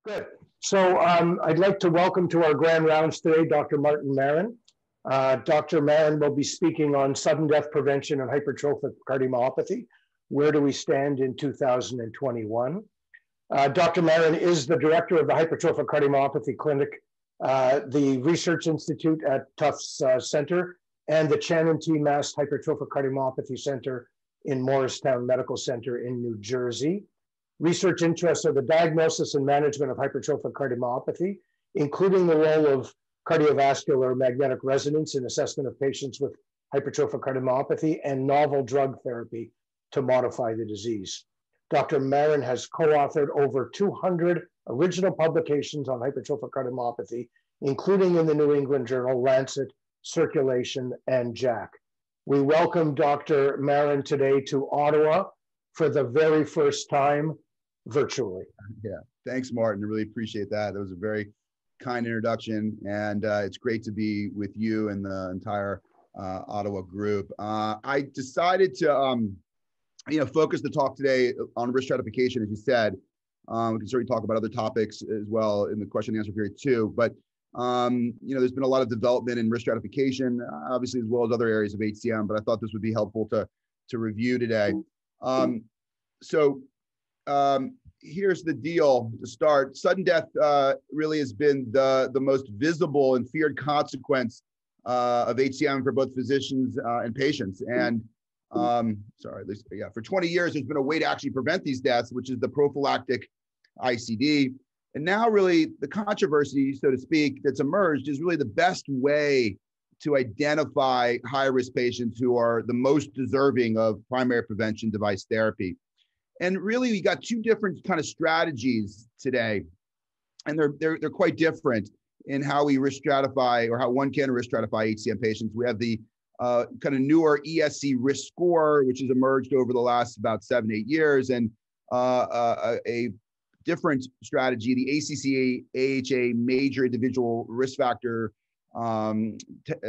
Good. So I'd like to welcome to our grand rounds today, Dr. Martin Maron. Dr. Maron will be speaking on sudden death prevention and hypertrophic cardiomyopathy. Where do we stand in 2021? Dr. Maron is the director of the Hypertrophic Cardiomyopathy Clinic, the Research Institute at Tufts Center, and the Channon T. Mast Hypertrophic Cardiomyopathy Center in Morristown Medical Center in New Jersey. Research interests are the diagnosis and management of hypertrophic cardiomyopathy, including the role of cardiovascular magnetic resonance in assessment of patients with hypertrophic cardiomyopathy and novel drug therapy to modify the disease. Dr. Maron has co-authored over 200 original publications on hypertrophic cardiomyopathy, including in the New England Journal, Lancet, Circulation, and JACC. We welcome Dr. Maron today to Ottawa for the very first time virtually. Yeah, thanks, Martin. I really appreciate that. That was a very kind introduction, and it's great to be with you and the entire Ottawa group. I decided to focus the talk today on risk stratification, as you said. We can certainly talk about other topics as well in the question and answer period too. But there's been a lot of development in risk stratification, obviously, as well as other areas of HCM. But I thought this would be helpful to review today. Here's the deal to start. Sudden death really has been the most visible and feared consequence of HCM for both physicians and patients. And for 20 years, there's been a way to actually prevent these deaths, which is the prophylactic ICD. And now really the controversy, so to speak, that's emerged is really the best way to identify high-risk patients who are the most deserving of primary prevention device therapy. And really, we got two different kind of strategies today, and they're quite different in how we risk stratify or how one can risk stratify HCM patients. We have the kind of newer ESC Risk Score, which has emerged over the last about 7-8 years, and a different strategy, the ACC-AHA Major Individual Risk Factor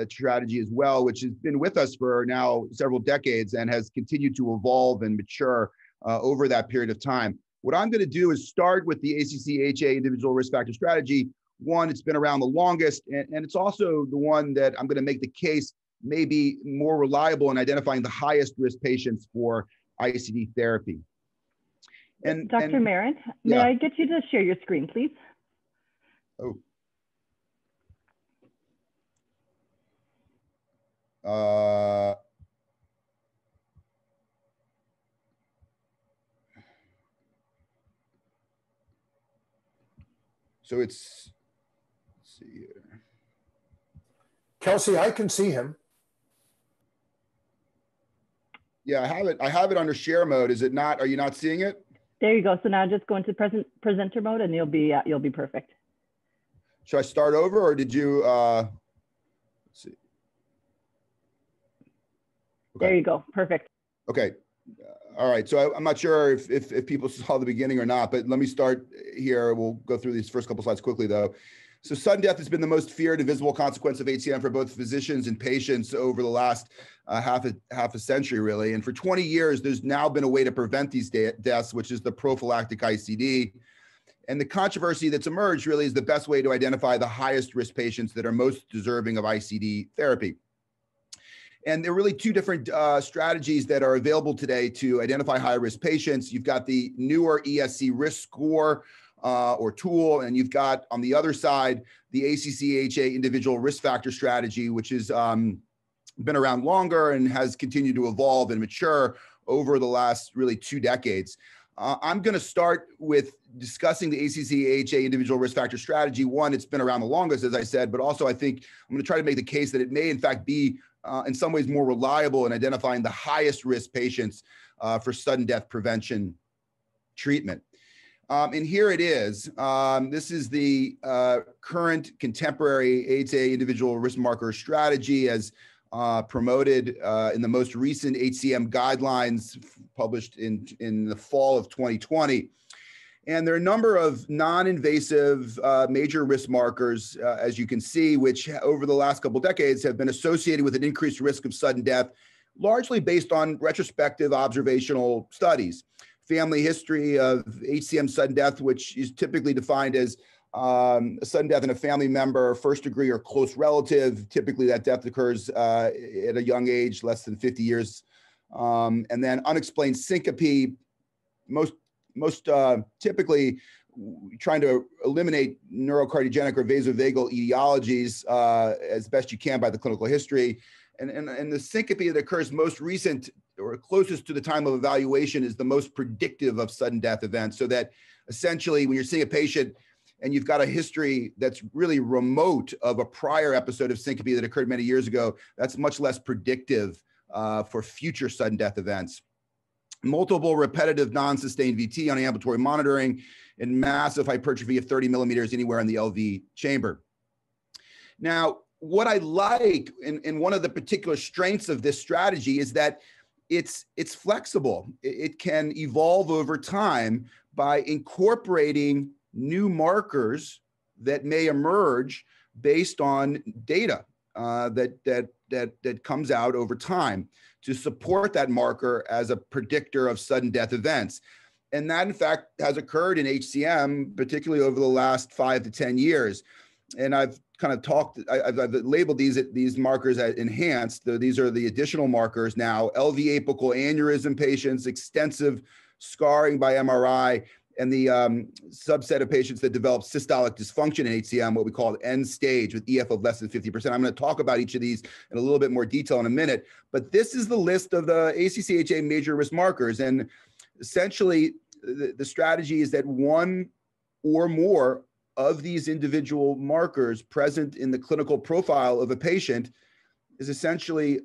strategy as well, which has been with us for now several decades and has continued to evolve and mature over that period of time. What I'm going to do is start with the ACC-AHA Individual Risk Factor Strategy. One, it's been around the longest, and it's also the one that I'm going to make the case may be more reliable in identifying the highest risk patients for ICD therapy. And Dr. Maron, may I get you to share your screen, please? So let's see here. Kelsey, I can see him. Yeah, I have it under share mode. Is it not? Are you not seeing it? There you go. So now just go into presenter mode, and you'll be perfect. Should I start over, or did you? Let's see. Okay. There you go. Perfect. Okay. All right. So I'm not sure if people saw the beginning or not, but let me start here. We'll go through these first couple slides quickly, though. So sudden death has been the most feared and visible consequence of HCM for both physicians and patients over the last half a century, really. And for 20 years, there's now been a way to prevent these deaths, which is the prophylactic ICD. And the controversy that's emerged really is the best way to identify the highest risk patients that are most deserving of ICD therapy. And there are really two different strategies that are available today to identify high-risk patients. You've got the newer ESC Risk Score or tool, and you've got on the other side the ACC-AHA Individual Risk Factor Strategy, which has been around longer and has continued to evolve and mature over the last really 2 decades. I'm going to start with discussing the ACC-AHA Individual Risk Factor Strategy. One, it's been around the longest, as I said, but also I think I'm going to try to make the case that it may in fact be in some ways more reliable in identifying the highest risk patients for sudden death prevention treatment. And here it is. This is the current contemporary AHA individual risk marker strategy as promoted in the most recent HCM guidelines published in the fall of 2020. And there are a number of non-invasive major risk markers, as you can see, which over the last couple of decades have been associated with an increased risk of sudden death, largely based on retrospective observational studies. family history of HCM sudden death, which is typically defined as a sudden death in a family member, first degree or close relative. Typically that death occurs at a young age, less than 50 years. And then unexplained syncope, most typically trying to eliminate neurocardiogenic or vasovagal etiologies as best you can by the clinical history. And the syncope that occurs most recent or closest to the time of evaluation is the most predictive of sudden death events. So that essentially when you're seeing a patient and you've got a history that's really remote of a prior episode of syncope that occurred many years ago, that's much less predictive for future sudden death events. Multiple repetitive non-sustained VT on ambulatory monitoring and massive hypertrophy of 30 millimeters anywhere in the LV chamber. Now, what I like, and one of the particular strengths of this strategy is that it's flexible. It can evolve over time by incorporating new markers that may emerge based on data that comes out over time to support that marker as a predictor of sudden death events. And that in fact has occurred in HCM, particularly over the last 5 to 10 years. And I've kind of I've labeled these markers as enhanced. These are the additional markers now: LV apical aneurysm patients, extensive scarring by MRI, and the subset of patients that develop systolic dysfunction in HCM, what we call end stage with EF of less than 50%. I'm going to talk about each of these in a little bit more detail in a minute, but this is the list of the ACC/HA major risk markers. And essentially the strategy is that one or more of these individual markers present in the clinical profile of a patient is essentially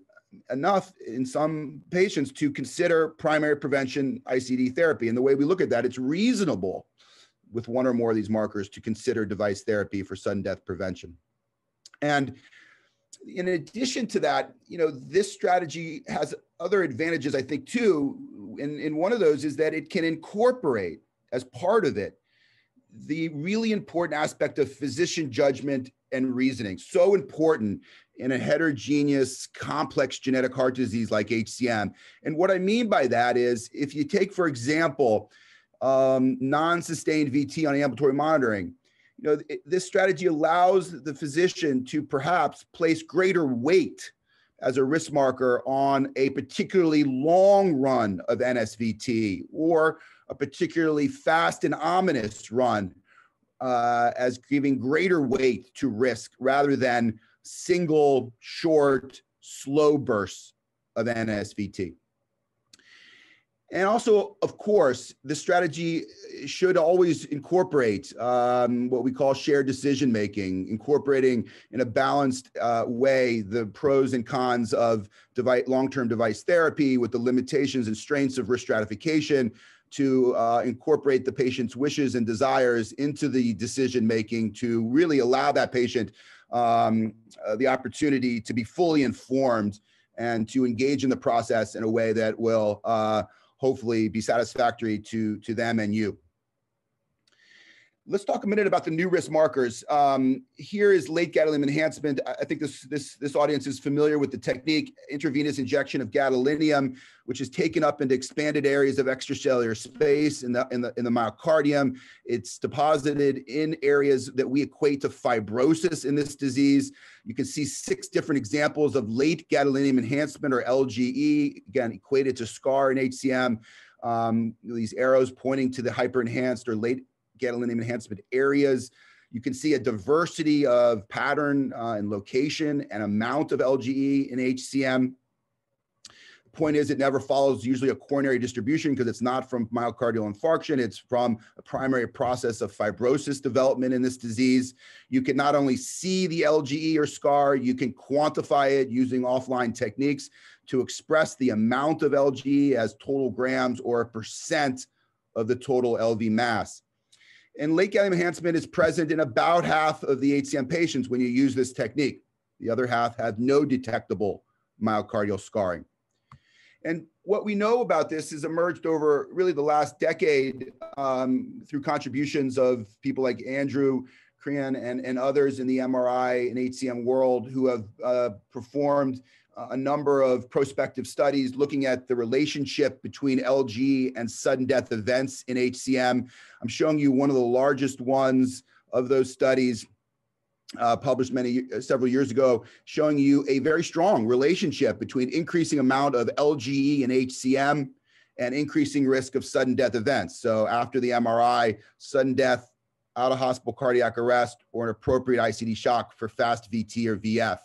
enough in some patients to consider primary prevention ICD therapy. And the way we look at that, it's reasonable with one or more of these markers to consider device therapy for sudden death prevention. And in addition to that, this strategy has other advantages, I think, too. And one of those is that it can incorporate as part of it the really important aspect of physician judgment and reasoning. So important in a heterogeneous, complex genetic heart disease like HCM. And what I mean by that is, if you take, for example, non-sustained VT on ambulatory monitoring, this strategy allows the physician to perhaps place greater weight as a risk marker on a particularly long run of NSVT or a particularly fast and ominous run as giving greater weight to risk rather than single, short, slow bursts of NSVT. And also, of course, the strategy should always incorporate what we call shared decision-making, incorporating in a balanced way the pros and cons of long-term device therapy with the limitations and strengths of risk stratification to incorporate the patient's wishes and desires into the decision-making to really allow that patient the opportunity to be fully informed and to engage in the process in a way that will hopefully be satisfactory to them and you. Let's talk a minute about the new risk markers. Here is late gadolinium enhancement. I think this audience is familiar with the technique, intravenous injection of gadolinium, which is taken up into expanded areas of extracellular space in the myocardium. It's deposited in areas that we equate to fibrosis in this disease. You can see 6 different examples of late gadolinium enhancement, or LGE, again, equated to scar in HCM. These arrows pointing to the hyperenhanced or late gadolinium enhancement areas. You can see a diversity of pattern and location and amount of LGE in HCM. The point is, it never follows usually a coronary distribution because it's not from myocardial infarction. It's from a primary process of fibrosis development in this disease. You can not only see the LGE or scar, you can quantify it using offline techniques to express the amount of LGE as total grams or a % of the total LV mass. And late gadolinium enhancement is present in about half of the HCM patients when you use this technique. The other half have no detectable myocardial scarring. And what we know about this has emerged over really the last decade through contributions of people like Andrew Crean and others in the MRI and HCM world who have performed a number of prospective studies looking at the relationship between LG and sudden death events in HCM. I'm showing you one of the largest ones of those studies, published several years ago, showing you a very strong relationship between increasing amount of LGE in HCM and increasing risk of sudden death events. So after the MRI, sudden death, out of hospital cardiac arrest, or an appropriate ICD shock for fast VT or VF.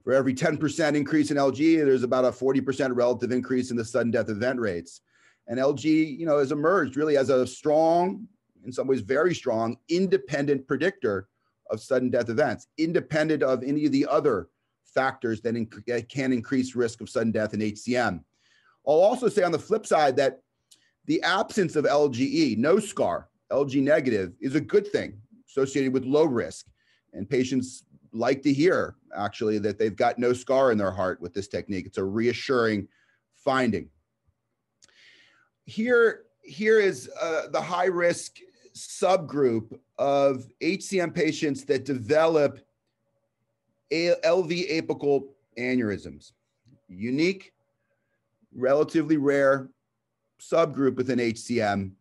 For every 10% increase in LG, there's about a 40% relative increase in the sudden death event rates. And LG, has emerged really as a strong, in some ways very strong, independent predictor of sudden death events, independent of any of the other factors that can increase risk of sudden death in HCM. I'll also say on the flip side that the absence of LGE, no scar, LG negative, is a good thing associated with low risk. And patients like to hear, actually, that they've got no scar in their heart with this technique. It's a reassuring finding. Here is the high-risk subgroup of HCM patients that develop LV apical aneurysms. Unique, relatively rare subgroup within HCM,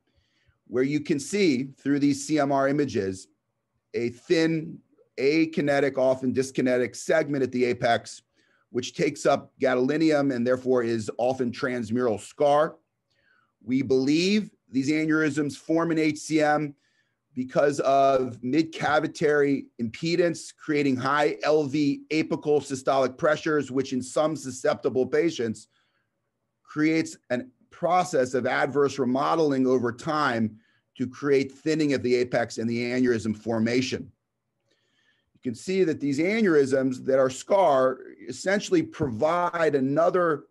where you can see through these CMR images a thin, akinetic, often dyskinetic segment at the apex, which takes up gadolinium and therefore is often transmural scar. We believe these aneurysms form in HCM because of mid-cavitary impedance, creating high LV apical systolic pressures, which in some susceptible patients creates a process of adverse remodeling over time to create thinning of the apex and the aneurysm formation. You can see that these aneurysms that are scar essentially provide another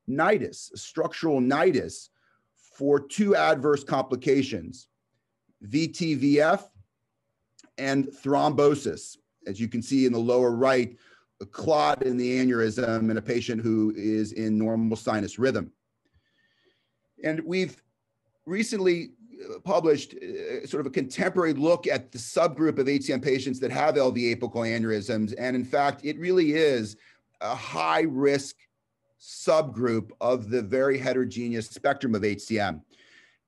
nidus, a structural nidus, for two adverse complications, VTVF and thrombosis. As you can see in the lower right, a clot in the aneurysm in a patient who is in normal sinus rhythm. And we've recently published sort of a contemporary look at the subgroup of HCM patients that have LV apical aneurysms. And in fact, it really is a high risk subgroup of the very heterogeneous spectrum of HCM.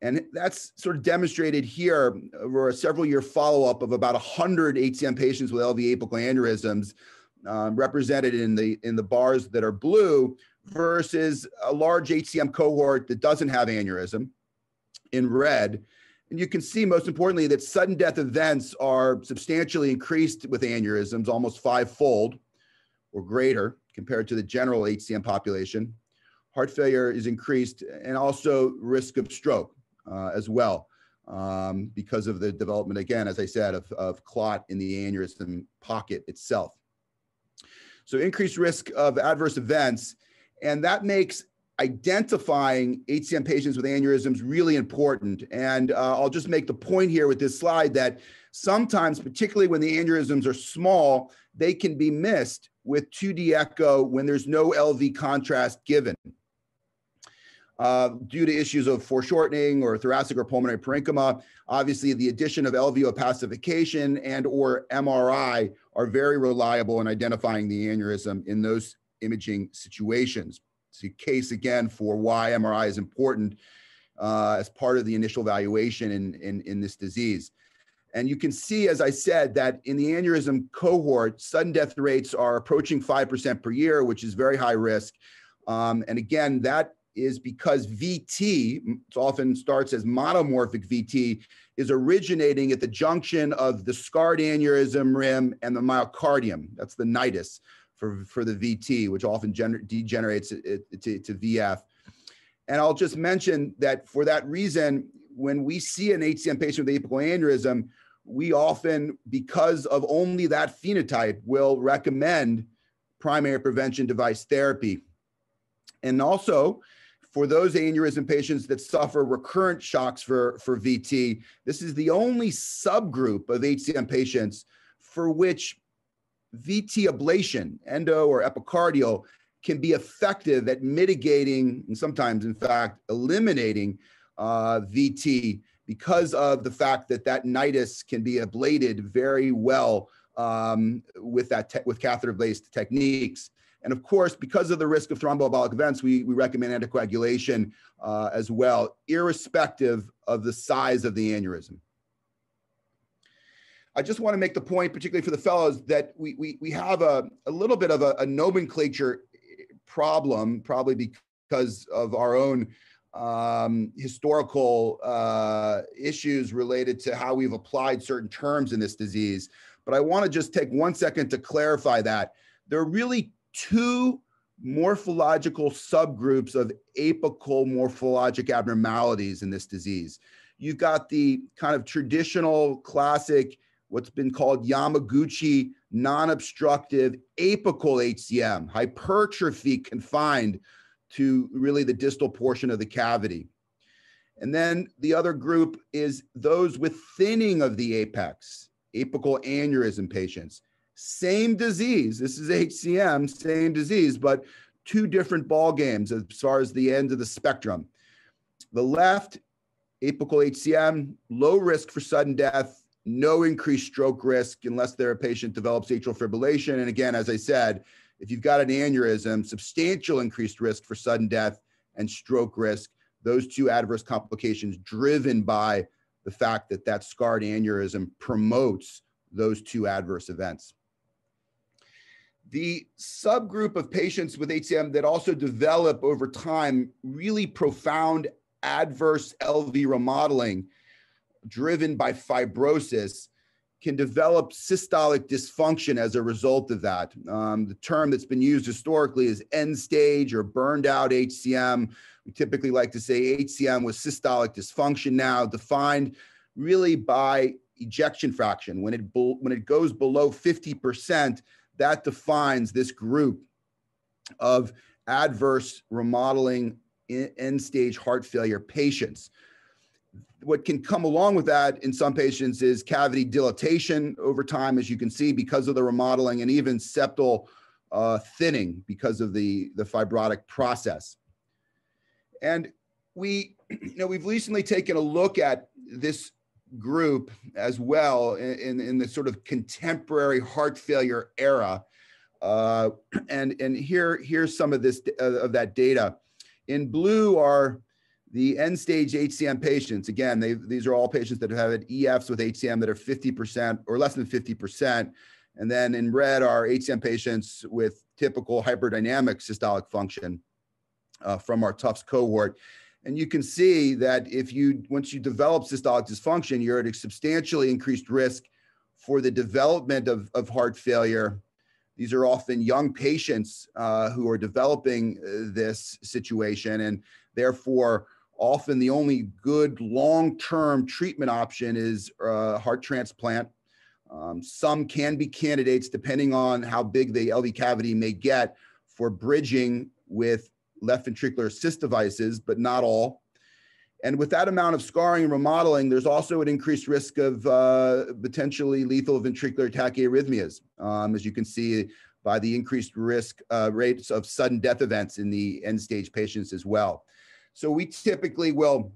And that's sort of demonstrated here over a several year follow-up of about 100 HCM patients with LV apical aneurysms, represented in the bars that are blue, versus a large HCM cohort that doesn't have aneurysm in red. And you can see, most importantly, that sudden death events are substantially increased with aneurysms, almost 5-fold or greater compared to the general HCM population. Heart failure is increased, and also risk of stroke as well, because of the development, again, as I said, of clot in the aneurysm pocket itself. So increased risk of adverse events, and that makes identifying HCM patients with aneurysms really important. And I'll just make the point here with this slide that sometimes, particularly when the aneurysms are small, they can be missed with 2D echo when there's no LV contrast given. Due to issues of foreshortening or thoracic or pulmonary parenchyma, obviously the addition of LV opacification and or MRI are very reliable in identifying the aneurysm in those imaging situations. It's a case again for why MRI is important as part of the initial evaluation in this disease. And you can see, as I said, that in the aneurysm cohort, sudden death rates are approaching 5% per year, which is very high risk. And again, that is because VT, it often starts as monomorphic VT, is originating at the junction of the scarred aneurysm rim and the myocardium. That's the nidus for the VT, which often degenerates to VF. And I'll just mention that for that reason, when we see an HCM patient with apical aneurysm, we often, because of only that phenotype, will recommend primary prevention device therapy. And also, for those aneurysm patients that suffer recurrent shocks for VT, this is the only subgroup of HCM patients for which VT ablation, endo or epicardial, can be effective at mitigating and sometimes, in fact, eliminating VT because of the fact that that nidus can be ablated very well with catheter-based techniques. And of course, because of the risk of thromboembolic events, we recommend anticoagulation as well, irrespective of the size of the aneurysm. I just want to make the point, particularly for the fellows, that we have a little bit of a nomenclature problem, probably because of our own historical issues related to how we've applied certain terms in this disease. But I want to just take 1 second to clarify that. There are really two morphological subgroups of apical morphologic abnormalities in this disease. You've got the kind of traditional, classic, what's been called Yamaguchi non-obstructive apical HCM, hypertrophy confined to really the distal portion of the cavity. And then the other group is those with thinning of the apex, apical aneurysm patients. Same disease, this is HCM, same disease, but two different ball games as far as the end of the spectrum. The left, apical HCM, low risk for sudden death, no increased stroke risk unless their patient develops atrial fibrillation. And again, as I said, if you've got an aneurysm, substantial increased risk for sudden death and stroke risk, those two adverse complications driven by the fact that that scarred aneurysm promotes those two adverse events. The subgroup of patients with HCM that also develop over time really profound adverse LV remodeling driven by fibrosis can develop systolic dysfunction as a result of that. The term that's been used historically is end stage or burned out HCM. We typically like to say HCM with systolic dysfunction now, defined really by ejection fraction. When it goes below 50%, that defines this group of adverse remodeling end stage heart failure patients. What can come along with that in some patients is cavity dilatation over time, as you can see, because of the remodeling, and even septal thinning because of the fibrotic process. And we've recently taken a look at this group as well in the sort of contemporary heart failure era. And here's some of that data. In blue are the end-stage HCM patients. Again, these are all patients that have had EFs with HCM that are 50% or less than 50%. And then in red are HCM patients with typical hyperdynamic systolic function from our Tufts cohort. And you can see that once you develop systolic dysfunction, you're at a substantially increased risk for the development of heart failure. These are often young patients who are developing this situation, and therefore often the only good long-term treatment option is heart transplant. Some can be candidates, depending on how big the LV cavity may get, for bridging with left ventricular assist devices, but not all. And with that amount of scarring and remodeling, there's also an increased risk of potentially lethal ventricular tachyarrhythmias, as you can see by the increased risk rates of sudden death events in the end-stage patients as well. So we typically will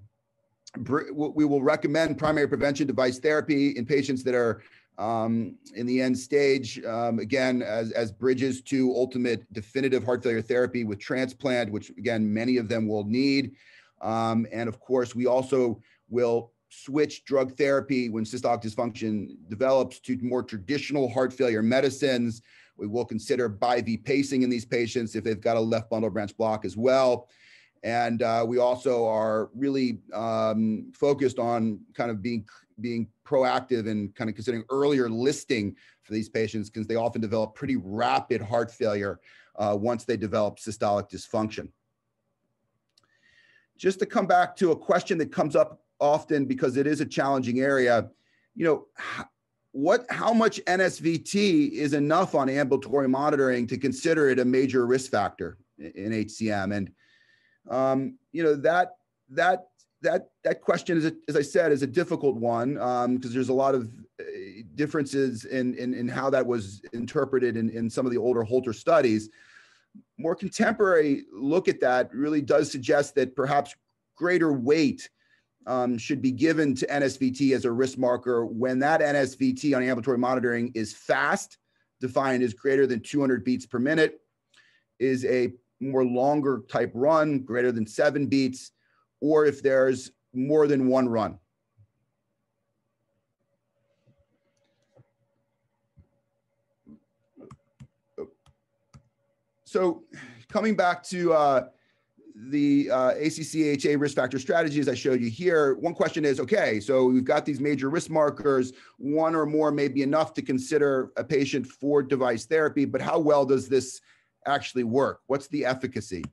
recommend primary prevention device therapy in patients that are in the end stage, again, as bridges to ultimate definitive heart failure therapy with transplant, which again, many of them will need. And of course, we also will switch drug therapy when systolic dysfunction develops to more traditional heart failure medicines. We will consider bi-V pacing in these patients if they've got a left bundle branch block as well. And we also are really focused on kind of being proactive and kind of considering earlier listing for these patients, because they often develop pretty rapid heart failure once they develop systolic dysfunction. Just to come back to a question that comes up often because it is a challenging area, how much NSVT is enough on ambulatory monitoring to consider it a major risk factor in HCM? And that question is, as I said, is a difficult one because there's a lot of differences in how that was interpreted in some of the older Holter studies. More contemporary look at that really does suggest that perhaps greater weight should be given to NSVT as a risk marker when that NSVT on ambulatory monitoring is fast, defined as greater than 200 beats per minute, is a more longer type run, greater than 7 beats, or if there's more than one run. So coming back to the ACC-AHA risk factor strategies I showed you here, one question is, okay, so we've got these major risk markers, one or more may be enough to consider a patient for device therapy, but how well does this actually work? What's the efficacy?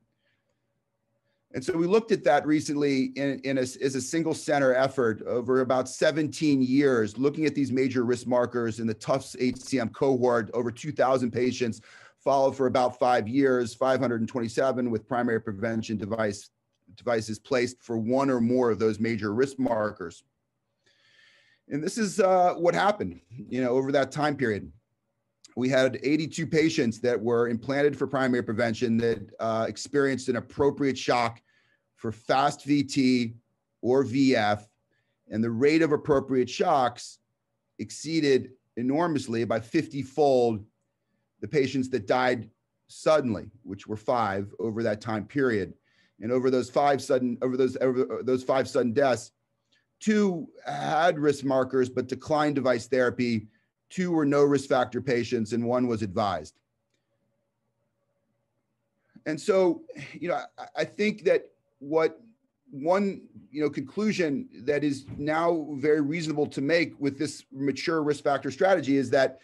And so we looked at that recently as a single center effort over about 17 years, looking at these major risk markers in the Tufts HCM cohort, over 2,000 patients, followed for about 5 years, 527 with primary prevention devices placed for one or more of those major risk markers. And this is what happened, over that time period. We had 82 patients that were implanted for primary prevention that experienced an appropriate shock for fast VT or VF, and the rate of appropriate shocks exceeded enormously by 50-fold the patients that died suddenly, which were 5 over that time period. And over those 5 sudden deaths, 2 had risk markers but declined device therapy, 2 were no risk factor patients, and 1 was advised. And so, I think that one conclusion that is now very reasonable to make with this mature risk factor strategy is that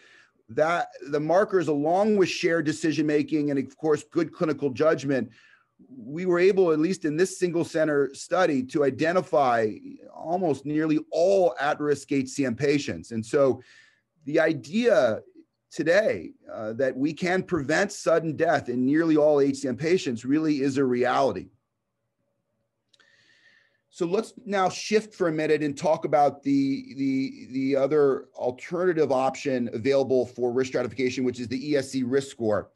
the markers, along with shared decision making and of course good clinical judgment, we were able, at least in this single center study, to identify almost nearly all at-risk HCM patients. And so the idea today that we can prevent sudden death in nearly all HCM patients really is a reality. So let's now shift for a minute and talk about the other alternative option available for risk stratification, which is the ESC Risk Score.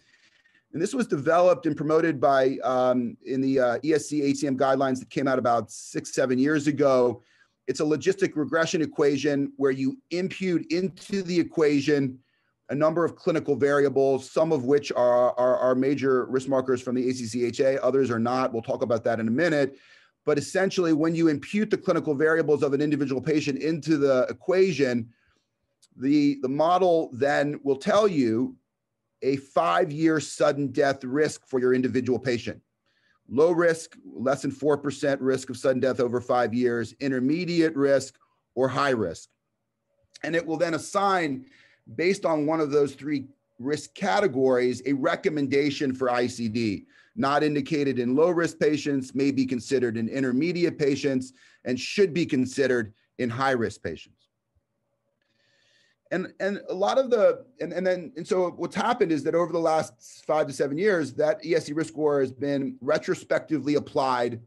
And this was developed and promoted by in the ESC HCM guidelines that came out about 6-7 years ago. It's a logistic regression equation where you impute into the equation a number of clinical variables, some of which are major risk markers from the ACC-AHA, others are not. We'll talk about that in a minute. But essentially, when you impute the clinical variables of an individual patient into the equation, the model then will tell you a 5-year sudden death risk for your individual patient. Low risk, less than 4% risk of sudden death over 5 years, intermediate risk, or high risk. And it will then assign, based on one of those 3 risk categories, a recommendation for ICD. Not indicated in low risk patients, may be considered in intermediate patients, and should be considered in high risk patients. And a lot of so what's happened is that over the last 5 to 7 years, that ESC Risk Score has been retrospectively applied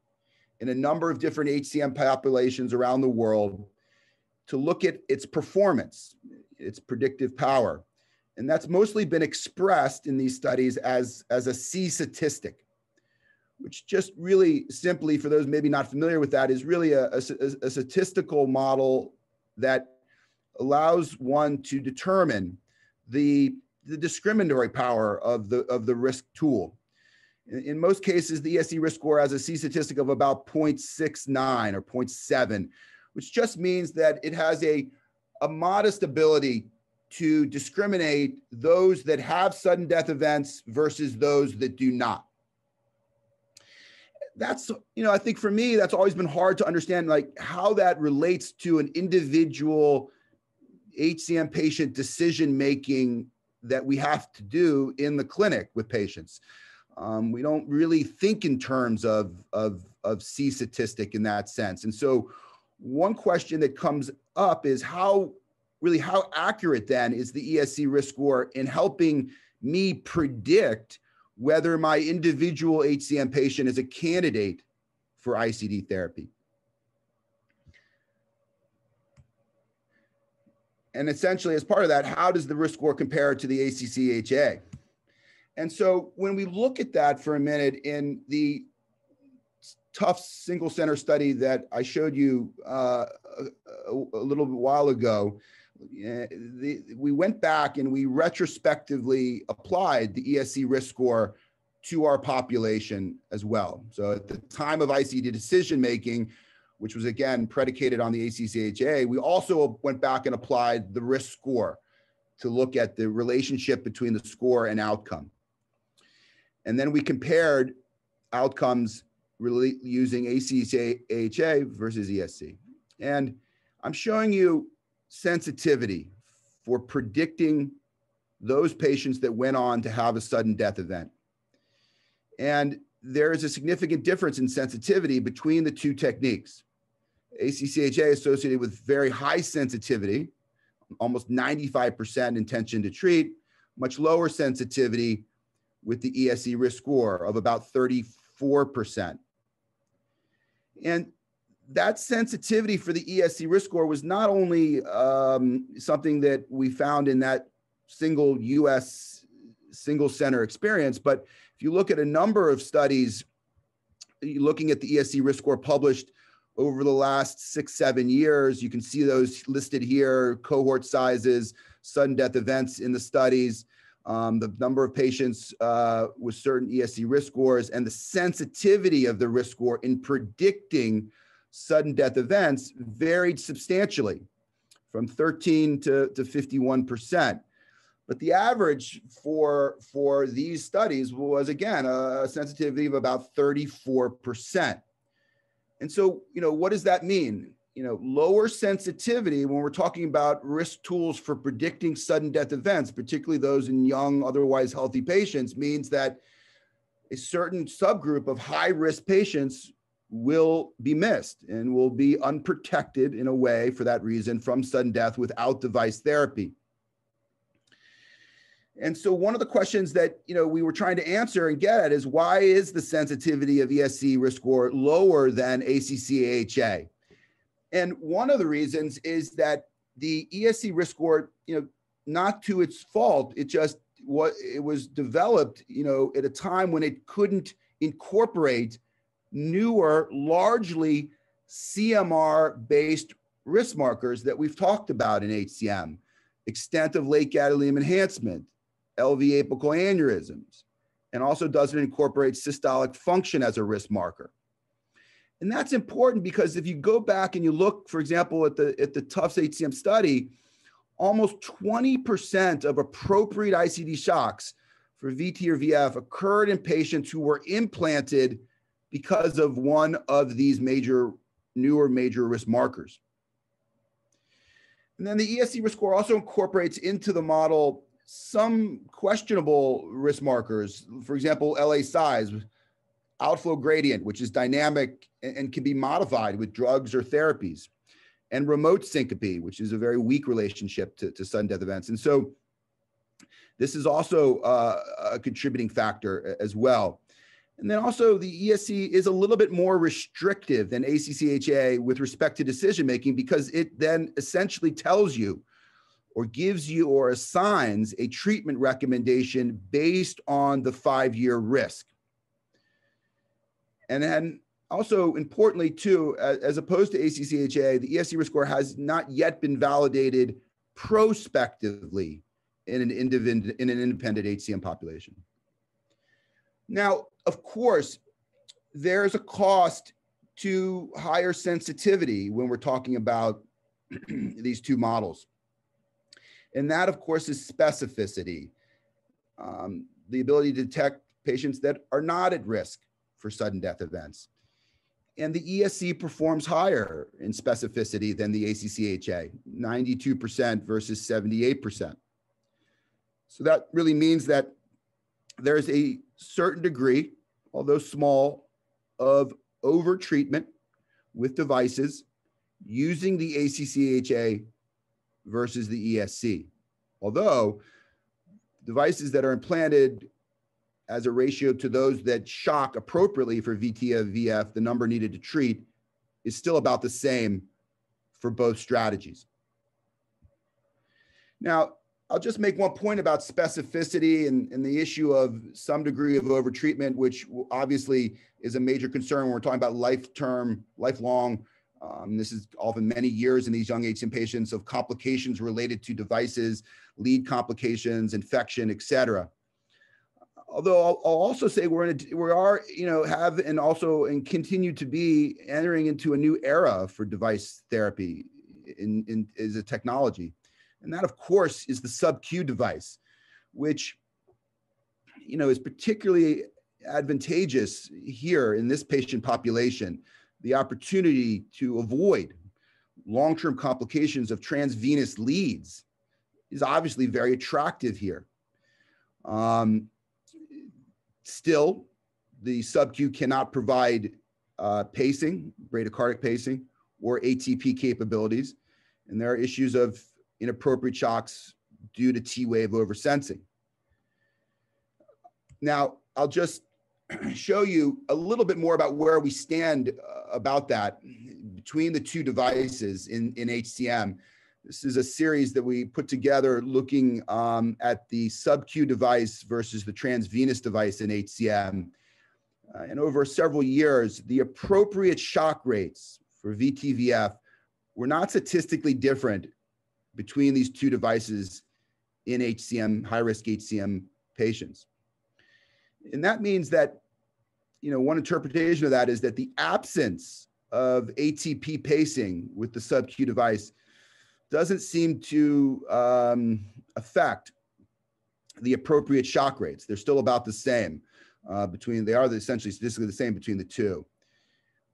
in a number of different HCM populations around the world to look at its performance, its predictive power. And that's mostly been expressed in these studies as a C statistic, which just really simply, for those maybe not familiar with that, is really a statistical model that allows one to determine the discriminatory power of the risk tool. In most cases, the ESC Risk Score has a C statistic of about 0.69 or 0.7, which just means that it has a modest ability to discriminate those that have sudden death events versus those that do not. That's, I think for me, that's always been hard to understand, like how that relates to an individual HCM patient decision-making that we have to do in the clinic with patients. We don't really think in terms of C statistic in that sense. And so one question that comes up is how accurate then is the ESC Risk Score in helping me predict whether my individual HCM patient is a candidate for ICD therapy? And essentially, as part of that, how does the risk score compare to the ACC-AHA? And so when we look at that for a minute in the Tufts single center study that I showed you a little while ago, we went back and we retrospectively applied the ESC Risk Score to our population as well. So at the time of ICD decision-making, which was again predicated on the ACC-HA, we also went back and applied the risk score to look at the relationship between the score and outcome. And then we compared outcomes really using ACC-HA versus ESC. And I'm showing you sensitivity for predicting those patients that went on to have a sudden death event. And there is a significant difference in sensitivity between the two techniques. ACC-HA associated with very high sensitivity, almost 95% intention to treat, much lower sensitivity with the ESC risk score of about 34%. And that sensitivity for the ESC risk score was not only something that we found in that single US single center experience, but if you look at a number of studies looking at the ESC risk score published over the last 6-7 years, you can see those listed here, cohort sizes, sudden death events in the studies, the number of patients with certain ESC risk scores, and the sensitivity of the risk score in predicting sudden death events varied substantially from 13 to 51%. But the average for these studies was, again, a sensitivity of about 34%. And so, what does that mean? Lower sensitivity when we're talking about risk tools for predicting sudden death events, particularly those in young, otherwise healthy patients, means that a certain subgroup of high-risk patients will be missed and will be unprotected in a way, for that reason, from sudden death without device therapy. And so one of the questions that we were trying to answer and get at is, why is the sensitivity of ESC risk score lower than ACC-HA? And one of the reasons is that the ESC risk score, not to its fault, it was developed, at a time when it couldn't incorporate newer, largely CMR-based risk markers that we've talked about in HCM: extent of late gadolinium enhancement, LV apical aneurysms, and also doesn't incorporate systolic function as a risk marker. And that's important because if you go back and you look, for example, at the Tufts HCM study, almost 20% of appropriate ICD shocks for VT or VF occurred in patients who were implanted because of one of these newer major risk markers. And then the ESC risk score also incorporates into the model some questionable risk markers, for example, LA size, outflow gradient, which is dynamic and can be modified with drugs or therapies, and remote syncope, which is a very weak relationship to sudden death events. And so this is also a contributing factor as well. And then also the ESC is a little bit more restrictive than ACC-HA with respect to decision-making, because it then essentially tells you or gives you or assigns a treatment recommendation based on the 5-year risk. And then also importantly too, as opposed to ACC-HA, the ESC risk score has not yet been validated prospectively in an independent HCM population. Now, of course, there's a cost to higher sensitivity when we're talking about these two models. And that, of course, is specificity, the ability to detect patients that are not at risk for sudden death events. And the ESC performs higher in specificity than the ACC-HA, 92% versus 78%. So that really means that there's a certain degree, although small, of overtreatment with devices using the ACC-HA versus the ESC. Although devices that are implanted as a ratio to those that shock appropriately for VT of VF, the number needed to treat, is still about the same for both strategies. Now, I'll just make one point about specificity and the issue of some degree of overtreatment, which obviously is a major concern when we're talking about lifelong. This is often many years in these young HCM patients of complications related to devices, lead complications, infection, et cetera. Although I'll also say and continue to be entering into a new era for device therapy as a technology. And that, of course, is the SubQ device, which, is particularly advantageous here in this patient population. The opportunity to avoid long-term complications of transvenous leads is obviously very attractive here. Still, the SubQ cannot provide pacing, bradycardic pacing, or ATP capabilities. And there are issues of inappropriate shocks due to T-wave oversensing. Now, I'll just show you a little bit more about where we stand about that between the two devices in HCM. This is a series that we put together looking at the SubQ device versus the transvenous device in HCM. And over several years, the appropriate shock rates for VTVF were not statistically different between these two devices in HCM, high-risk HCM patients. And that means that, one interpretation of that is that the absence of ATP pacing with the SubQ device doesn't seem to affect the appropriate shock rates. They're still about the same they are essentially statistically the same between the two.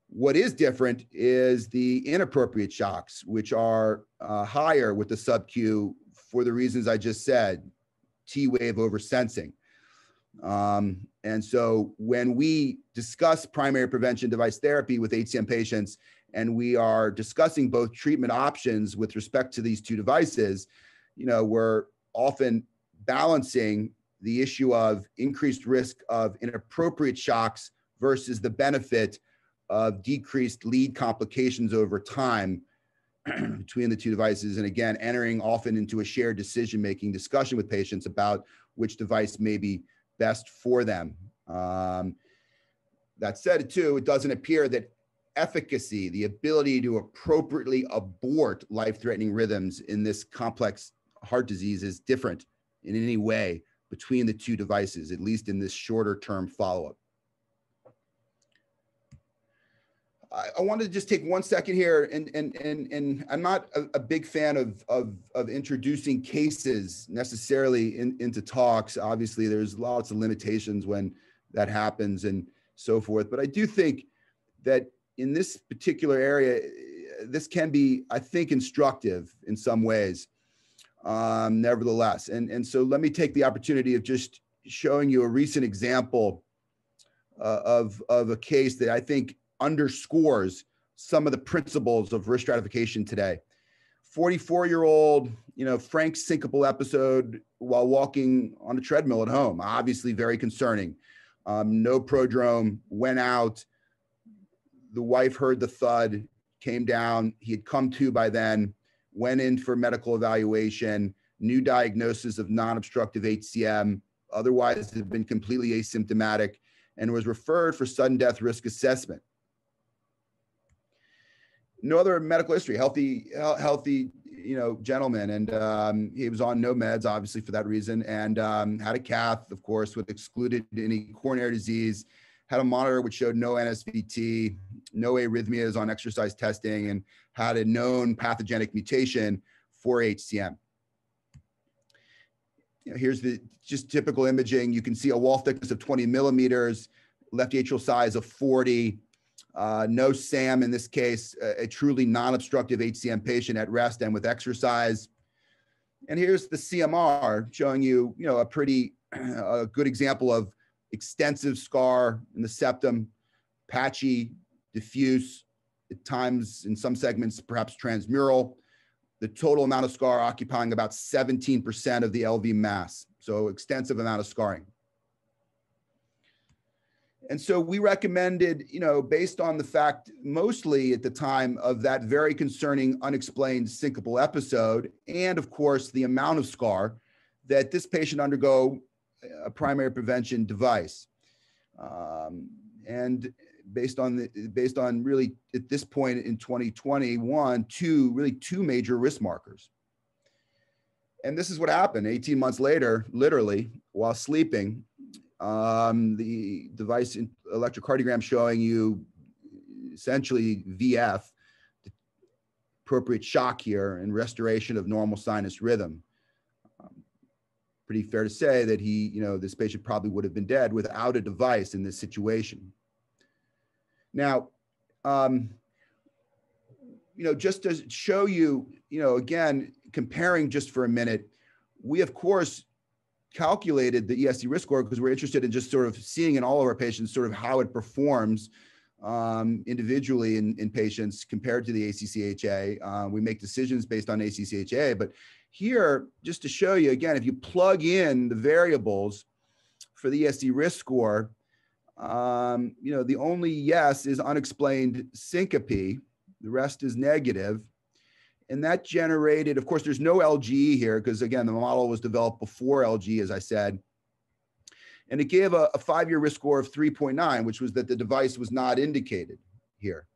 What is different is the inappropriate shocks, which are higher with the SubQ for the reasons I just said, T-wave oversensing. And so when we discuss primary prevention device therapy with HCM patients, and we are discussing both treatment options with respect to these two devices, we're often balancing the issue of increased risk of inappropriate shocks versus the benefit of decreased lead complications over time between the two devices. And again, entering often into a shared decision-making discussion with patients about which device may be best for them. That said, too, it doesn't appear that efficacy, the ability to appropriately abort life-threatening rhythms in this complex heart disease, is different in any way between the two devices, at least in this shorter-term follow-up. I wanted to just take 1 second here, and I'm not a big fan of introducing cases necessarily into talks. Obviously, there's lots of limitations when that happens and so forth. But I do think that in this particular area, this can be, I think, instructive in some ways, nevertheless. And so let me take the opportunity of just showing you a recent example of a case that I think underscores some of the principles of risk stratification today. 44-year-old, frank syncopal episode while walking on a treadmill at home, obviously very concerning. No prodrome, went out. The wife heard the thud, came down. He had come to by then, went in for medical evaluation, new diagnosis of non-obstructive HCM, otherwise had been completely asymptomatic, and was referred for sudden death risk assessment. No other medical history, healthy, gentleman. And he was on no meds, obviously, for that reason, and had a cath, of course, with excluded any coronary disease, had a monitor which showed no NSVT, no arrhythmias on exercise testing, and had a known pathogenic mutation for HCM. Here's the just typical imaging. You can see a wall thickness of 20 millimeters, left atrial size of 40, no SAM in this case, a truly non-obstructive HCM patient at rest and with exercise. And here's the CMR showing you, a pretty good example of extensive scar in the septum, patchy, diffuse, at times in some segments, perhaps transmural. The total amount of scar occupying about 17% of the LV mass. So extensive amount of scarring. And so we recommended, based on the fact mostly at the time of that very concerning unexplained syncopal episode, and of course the amount of scar, that this patient undergo a primary prevention device. And based on really at this point in 2021, two major risk markers. And this is what happened 18 months later, literally while sleeping. the device electrocardiogram showing you essentially VF, appropriate shock here, and restoration of normal sinus rhythm. Pretty fair to say that this patient probably would have been dead without a device in this situation. Now, just to show you, again, comparing just for a minute, we of course calculated the ESC risk score because we're interested in just sort of seeing in all of our patients sort of how it performs individually in patients compared to the ACC-HA. We make decisions based on ACC-HA, but here, just to show you again, if you plug in the variables for the ESC risk score, the only yes is unexplained syncope. The rest is negative. And that generated, of course, there's no LGE here because, again, the model was developed before LGE, as I said. And it gave a 5-year risk score of 3.9, which was that the device was not indicated here.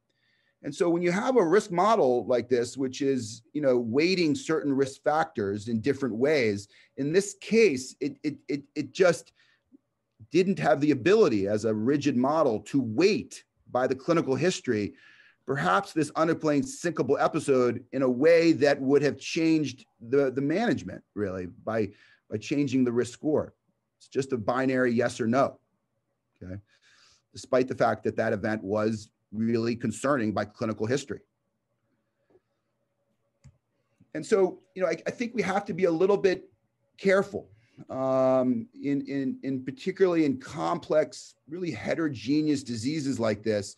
And so when you have a risk model like this, which is, weighting certain risk factors in different ways, in this case, it just didn't have the ability as a rigid model to weight by the clinical history, perhaps this unexplained syncopal episode in a way that would have changed the management really by changing the risk score. It's just a binary yes or no, okay? Despite the fact that that event was really concerning by clinical history. And so, I think we have to be a little bit careful in particularly in complex, really heterogeneous diseases like this,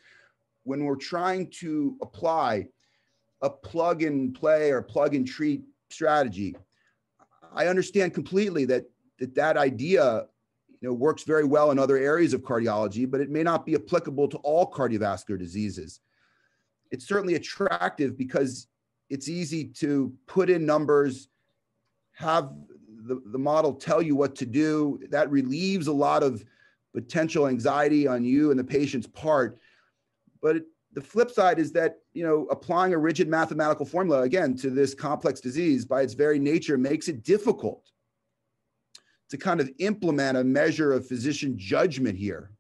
when we're trying to apply a plug and play or plug and treat strategy. I understand completely that idea works very well in other areas of cardiology, but it may not be applicable to all cardiovascular diseases. It's certainly attractive because it's easy to put in numbers, have the model tell you what to do. That relieves a lot of potential anxiety on you and the patient's part. But the flip side is that, applying a rigid mathematical formula, again, to this complex disease by its very nature makes it difficult to kind of implement a measure of physician judgment here,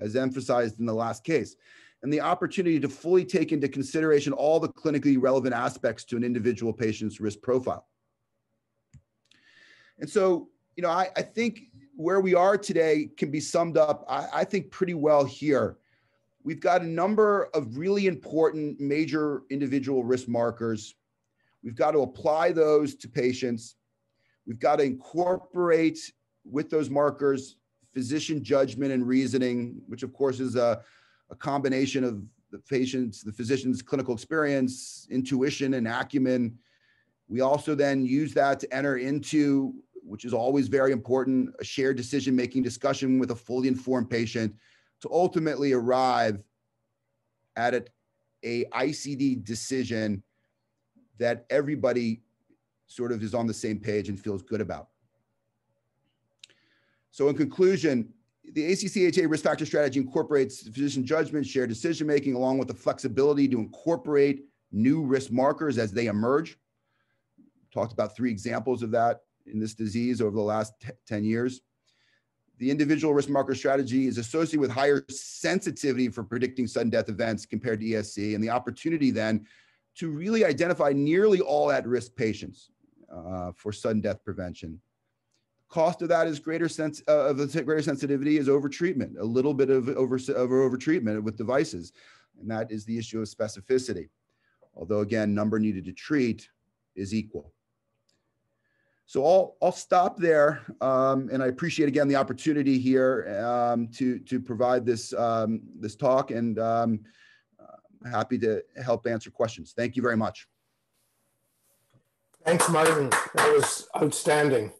as emphasized in the last case, and the opportunity to fully take into consideration all the clinically relevant aspects to an individual patient's risk profile. And so, I think where we are today can be summed up, I think, pretty well here. We've got a number of really important major individual risk markers. We've got to apply those to patients. We've got to incorporate with those markers physician judgment and reasoning, which of course is a combination of the physician's clinical experience, intuition, and acumen. We also then use that to enter into, which is always very important, a shared decision-making discussion with a fully informed patient to ultimately arrive at a ICD decision that everybody sort of is on the same page and feels good about. So in conclusion, the ACC-HA risk factor strategy incorporates physician judgment, shared decision-making, along with the flexibility to incorporate new risk markers as they emerge. Talked about 3 examples of that in this disease over the last 10 years. The individual risk marker strategy is associated with higher sensitivity for predicting sudden death events compared to ESC, and the opportunity then to really identify nearly all at-risk patients for sudden death prevention. Cost of that is greater sensitivity is overtreatment, a little bit of overtreatment with devices, and that is the issue of specificity. Although again, number needed to treat is equal. So I'll stop there, and I appreciate again the opportunity here to provide this this talk, and happy to help answer questions. Thank you very much. Thanks, Martin. That was outstanding.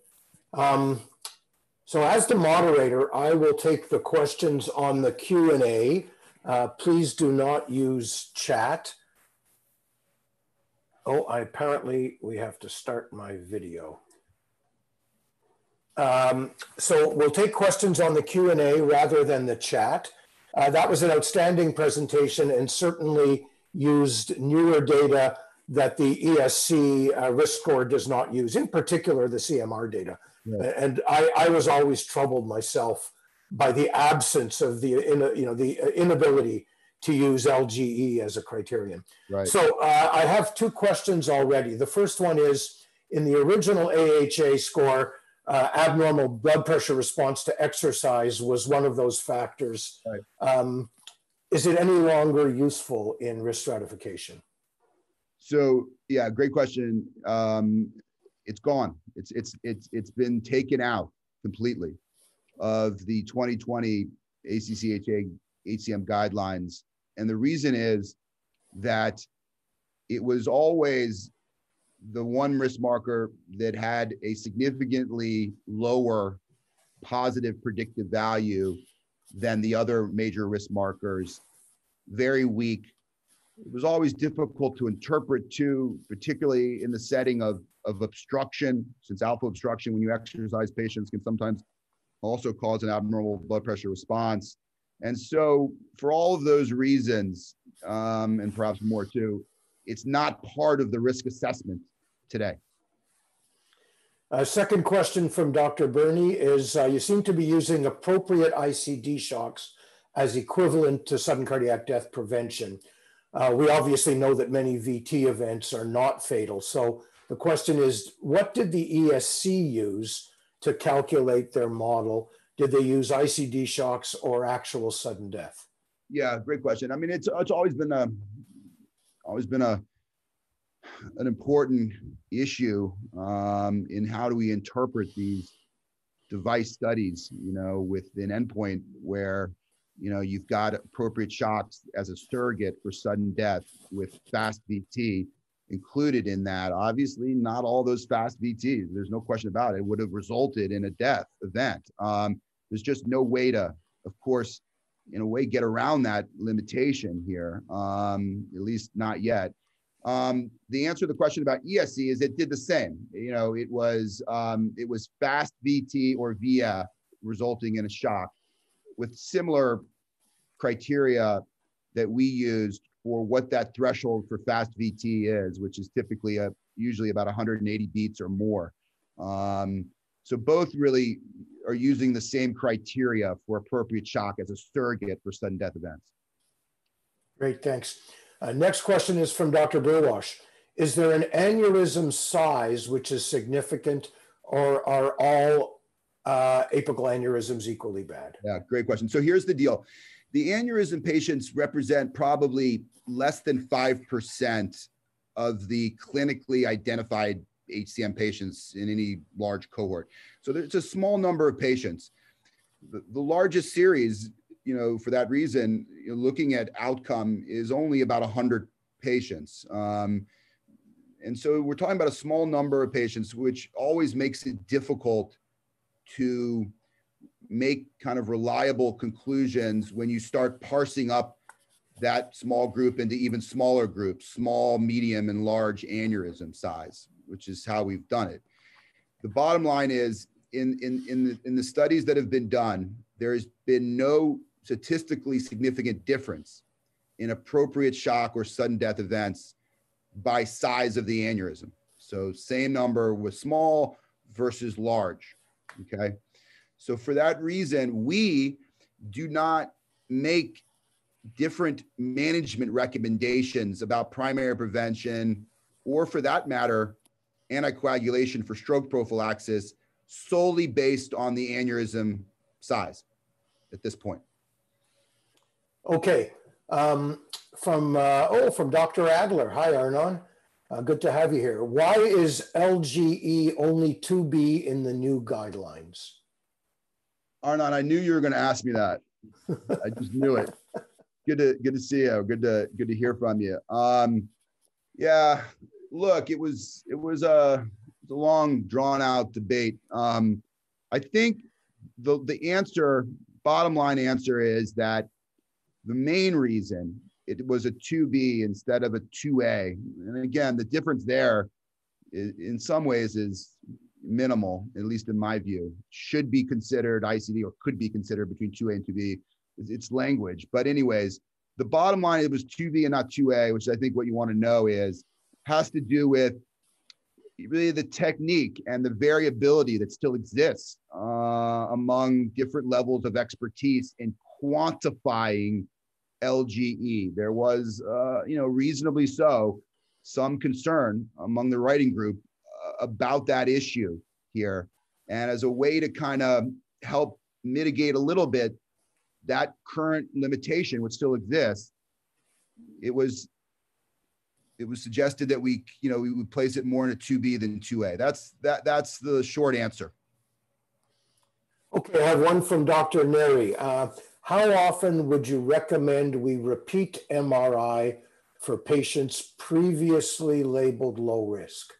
So as the moderator, I will take the questions on the Q&A. Please do not use chat. Oh, apparently we have to start my video. So we'll take questions on the Q&A rather than the chat. That was an outstanding presentation and certainly used newer data that the ESC risk score does not use, in particular the CMR data. Right. And I was always troubled myself by the absence of the inability to use LGE as a criterion. Right. So I have two questions already. The first one is, in the original AHA score, abnormal blood pressure response to exercise was one of those factors. Right. Is it any longer useful in risk stratification? So yeah, great question. It's gone. It's been taken out completely of the 2020 ACC HCM guidelines, and the reason is that it was always the one risk marker that had a significantly lower positive predictive value than the other major risk markers. Very weak. It was always difficult to interpret too, particularly in the setting of obstruction, since alpha obstruction, when you exercise patients, can sometimes also cause an abnormal blood pressure response. And so for all of those reasons, and perhaps more too, it's not part of the risk assessment today. Second question from Dr. Burney is, you seem to be using appropriate ICD shocks as equivalent to sudden cardiac death prevention. We obviously know that many VT events are not fatal. So the question is, what did the ESC use to calculate their model? Did they use ICD shocks or actual sudden death? Yeah, great question. I mean, it's always been an important issue in how do we interpret these device studies, with an endpoint where, you've got appropriate shocks as a surrogate for sudden death with fast VT included in that. Obviously, not all those fast VTs, there's no question about it, would have resulted in a death event. There's just no way to, of course, in a way, get around that limitation here, at least not yet. The answer to the question about ESC is it did the same. It was fast VT or VF resulting in a shock with similar criteria that we used for what that threshold for fast VT is, which is typically usually about 180 beats or more. So both really are using the same criteria for appropriate shock as a surrogate for sudden death events. Great, thanks. Next question is from Dr. Burwash. Is there an aneurysm size which is significant, or are all apical aneurysms equally bad? Yeah, great question. So here's the deal. The aneurysm patients represent probably less than 5% of the clinically identified HCM patients in any large cohort. So there's a small number of patients. The largest series, for that reason, looking at outcome is only about 100 patients. And so we're talking about a small number of patients, which always makes it difficult to make kind of reliable conclusions when you start parsing up that small group into even smaller groups, small, medium, and large aneurysm size, which is how we've done it. The bottom line is, in the studies that have been done, there has been no statistically significant difference in appropriate shock or sudden death events by size of the aneurysm. So same number with small versus large, okay? So for that reason, we do not make different management recommendations about primary prevention, or for that matter, anticoagulation for stroke prophylaxis solely based on the aneurysm size at this point. Okay, from Dr. Adler. Hi, Arnon. Good to have you here. Why is LGE only 2B in the new guidelines? Arnon, I knew you were going to ask me that. I just knew it. Good to see you. Good to hear from you. Yeah, look, it was a long, drawn out debate. I think the answer, bottom line answer, is that the main reason it was a 2B instead of a 2A, and again, the difference there is, in some ways, is minimal, at least in my view. Should be considered ICD, or could be considered between 2A and 2B. It's language. But anyways, the bottom line, it was 2B and not 2A, which I think what you want to know has to do with, really the technique and the variability that still exists among different levels of expertise in quantifying LGE. There was, reasonably so, some concern among the writing group about that issue here. And as a way to kind of help mitigate a little bit that current limitation, which still exists, it was suggested that we would place it more in a 2B than 2A. That's the short answer. Okay, I have one from Dr. Neri. How often would you recommend we repeat MRI for patients previously labeled low risk?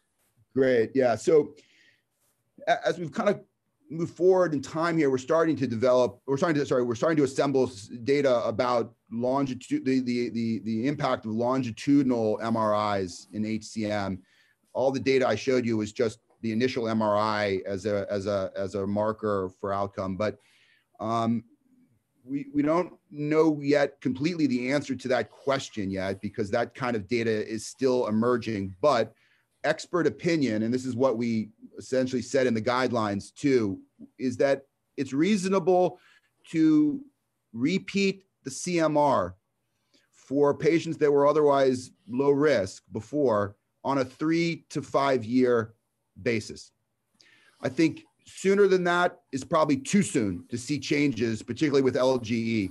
Great, yeah. So as we've kind of moved forward in time here, we're starting to assemble data about the impact of longitudinal MRIs in HCM. All the data I showed you was just the initial MRI as a marker for outcome, but we don't know yet completely the answer to that question yet, because that kind of data is still emerging. But expert opinion, and this is what we essentially said in the guidelines too, is that it's reasonable to repeat the CMR for patients that were otherwise low risk before on a 3 to 5 year basis. I think sooner than that is probably too soon to see changes, particularly with LGE.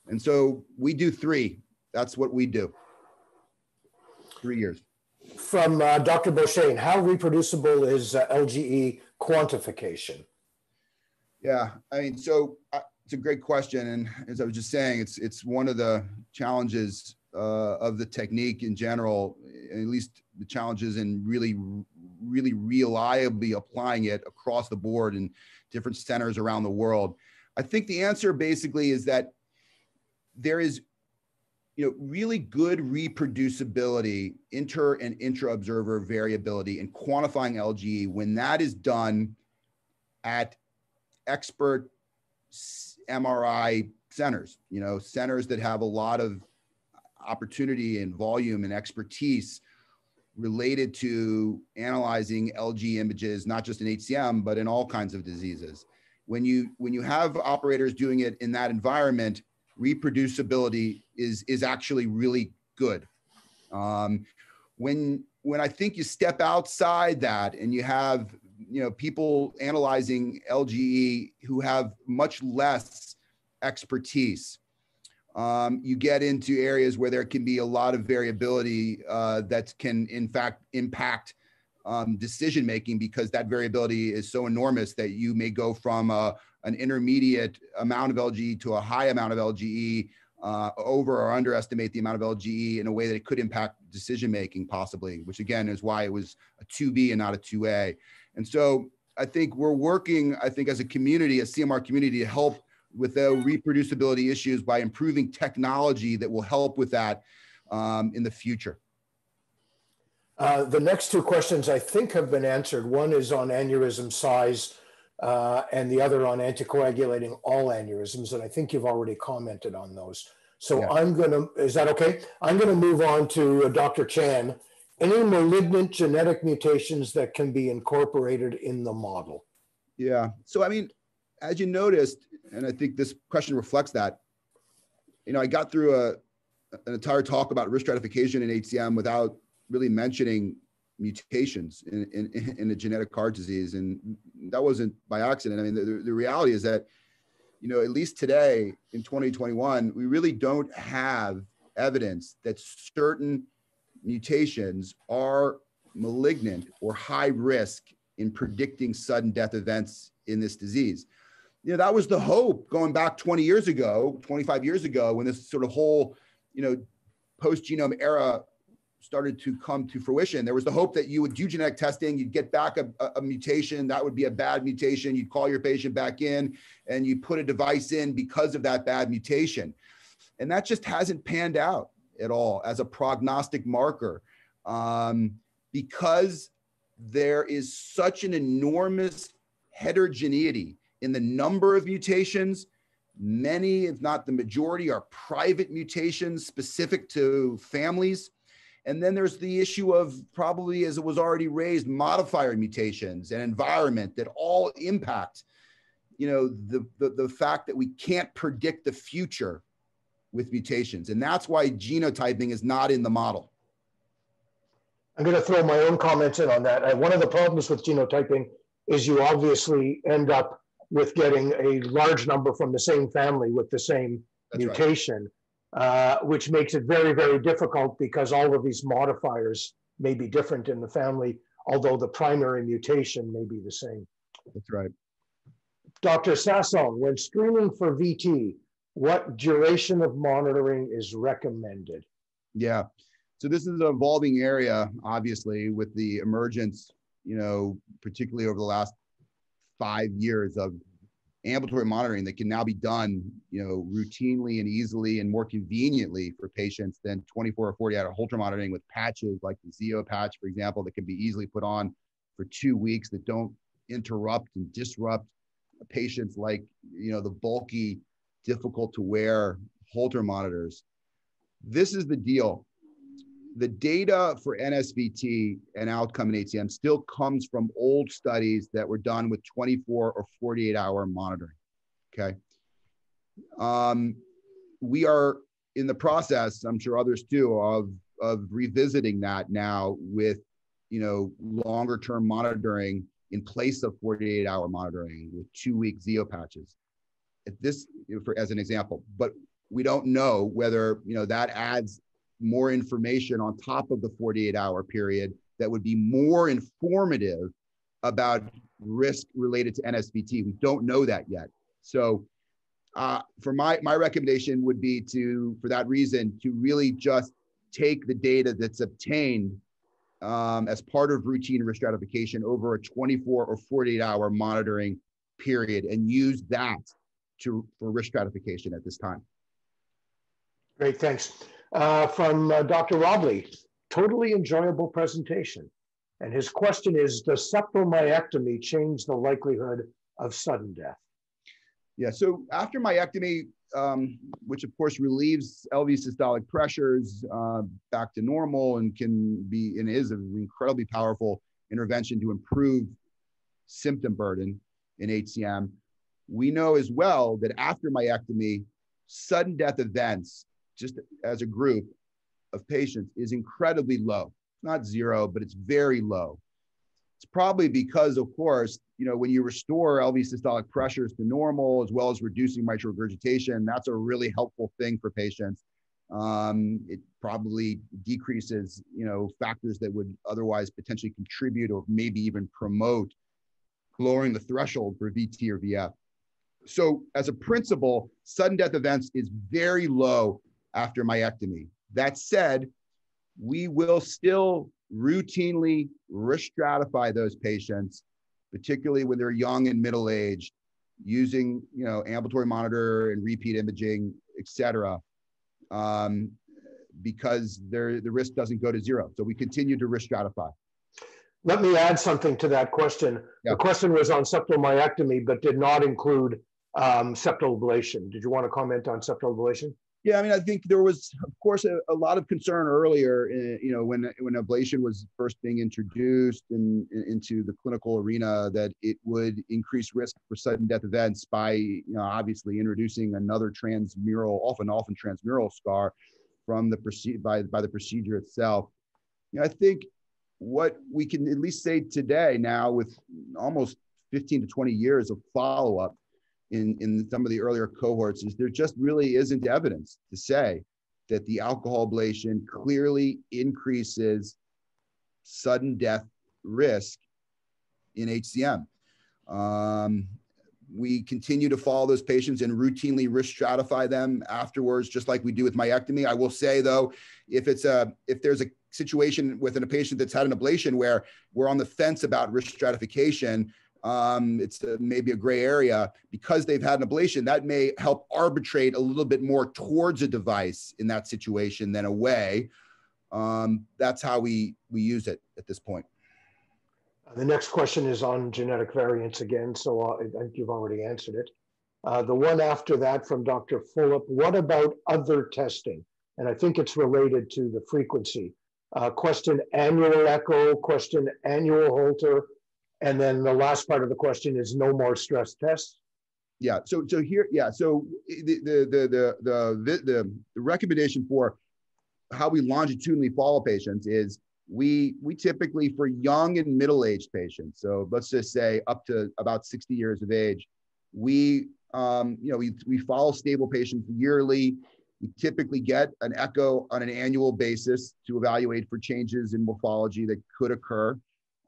And so we do 3. That's what we do. 3 years. From Dr. Beauchesne, how reproducible is LGE quantification? Yeah, I mean, so it's a great question. And as I was just saying, it's one of the challenges of the technique in general, at least the challenges in really reliably applying it across the board in different centers around the world. I think the answer basically is that there is really good reproducibility, inter and intra-observer variability in quantifying LGE when that is done at expert MRI centers, centers that have a lot of opportunity and volume and expertise related to analyzing LG images, not just in HCM, but in all kinds of diseases. When you have operators doing it in that environment, reproducibility is actually really good. When I think you step outside that and you have people analyzing LGE who have much less expertise, you get into areas where there can be a lot of variability that can in fact impact decision making, because that variability is so enormous that you may go from an intermediate amount of LGE to a high amount of LGE, over or underestimate the amount of LGE in a way that it could impact decision making possibly, which again is why it was a 2B and not a 2A. And so I think we're working, as a community, a CMR community, to help with the reproducibility issues by improving technology that will help with that in the future. The next 2 questions I think have been answered. One is on aneurysm size and the other on anticoagulating all aneurysms. And I think you've already commented on those. So yeah. Is that okay? I'm going to move on to Dr. Chan. Any malignant genetic mutations that can be incorporated in the model? Yeah. So, I mean, as you noticed, and I think this question reflects that, I got through an entire talk about risk stratification in HCM without really mentioning mutations in a genetic heart disease. And that wasn't by accident. I mean, the reality is that, at least today in 2021, we really don't have evidence that certain mutations are malignant or high risk in predicting sudden death events in this disease. That was the hope going back 20 years ago, 25 years ago, when this sort of whole, post-genome era started to come to fruition. There was the hope that you would do genetic testing, you'd get back a mutation, that would be a bad mutation, you'd call your patient back in, and you put a device in because of that bad mutation. And that just hasn't panned out at all as a prognostic marker, because there is such an enormous heterogeneity in the number of mutations. Many, if not the majority, are private mutations specific to families. And then there's the issue of, probably as it was already raised, modifier mutations and environment that all impact, the fact that we can't predict the future with mutations. And that's why genotyping is not in the model. I'm going to throw my own comments in on that. One of the problems with genotyping is you obviously end up with getting a large number from the same family with the same mutation, which makes it very, very difficult because all of these modifiers may be different in the family, although the primary mutation may be the same. That's right. Dr. Sasson, when screening for VT, what duration of monitoring is recommended? Yeah, so this is an evolving area, obviously, with the emergence, particularly over the last 5 years of ambulatory monitoring that can now be done, routinely and easily and more conveniently for patients than 24 or 48-hour Holter monitoring with patches like the Zeo patch, for example, that can be easily put on for 2 weeks that don't interrupt and disrupt patients like, the bulky, difficult to wear Holter monitors. This is the deal. The data for NSVT and outcome in HCM still comes from old studies that were done with 24 or 48-hour monitoring, okay? We are in the process, I'm sure others too, of revisiting that now with, longer term monitoring in place of 48-hour monitoring with 2-week Zeo patches. This, as an example, but we don't know whether, that adds more information on top of the 48-hour period that would be more informative about risk related to NSVT. We don't know that yet. So for my recommendation would be for that reason, to really just take the data that's obtained as part of routine risk stratification over a 24 or 48-hour monitoring period and use that for risk stratification at this time. Great, thanks. From Dr. Robley, totally enjoyable presentation. And his question is, does septal myectomy change the likelihood of sudden death? Yeah, so after myectomy, which of course relieves LV systolic pressures back to normal and can be and is an incredibly powerful intervention to improve symptom burden in HCM, we know as well that after myectomy, sudden death events, just as a group of patients, is incredibly low. It's not zero, but it's very low. It's probably because, of course, when you restore LV systolic pressures to normal, as well as reducing mitral regurgitation, that's a really helpful thing for patients. It probably decreases, factors that would otherwise potentially contribute or maybe even promote lowering the threshold for VT or VF. So as a principle, sudden death events is very low after myectomy. That said, we will still routinely risk stratify those patients, particularly when they're young and middle-aged, using ambulatory monitor and repeat imaging, et cetera, because the risk doesn't go to zero. So we continue to risk stratify. Let me add something to that question. Yeah. The question was on septal myectomy, but did not include septal ablation. Did you want to comment on septal ablation? Yeah, I mean, I think there was, of course, a lot of concern earlier, when ablation was first being introduced into the clinical arena, that it would increase risk for sudden death events by, obviously introducing another transmural, often transmural scar from the by the procedure itself. I think what we can at least say today, now with almost 15 to 20 years of follow-up, in some of the earlier cohorts, is there just really isn't evidence to say that the alcohol ablation clearly increases sudden death risk in HCM. We continue to follow those patients and routinely risk stratify them afterwards, just like we do with myectomy. I will say though, if there's a situation with a patient that's had an ablation where we're on the fence about risk stratification, it's maybe a gray area because they've had an ablation, that may help arbitrate a little bit more towards a device in that situation than away. That's how we use it at this point. The next question is on genetic variants again, so I think you've already answered it. The one after that from Dr. Fulop, what about other testing? And I think it's related to the frequency. question annual echo, question annual Holter, and then the last part of the question is no more stress tests. Yeah. So here, yeah. So the recommendation for how we longitudinally follow patients is we typically, for young and middle-aged patients, so let's just say up to about 60 years of age, we follow stable patients yearly. We typically get an echo on an annual basis to evaluate for changes in morphology that could occur.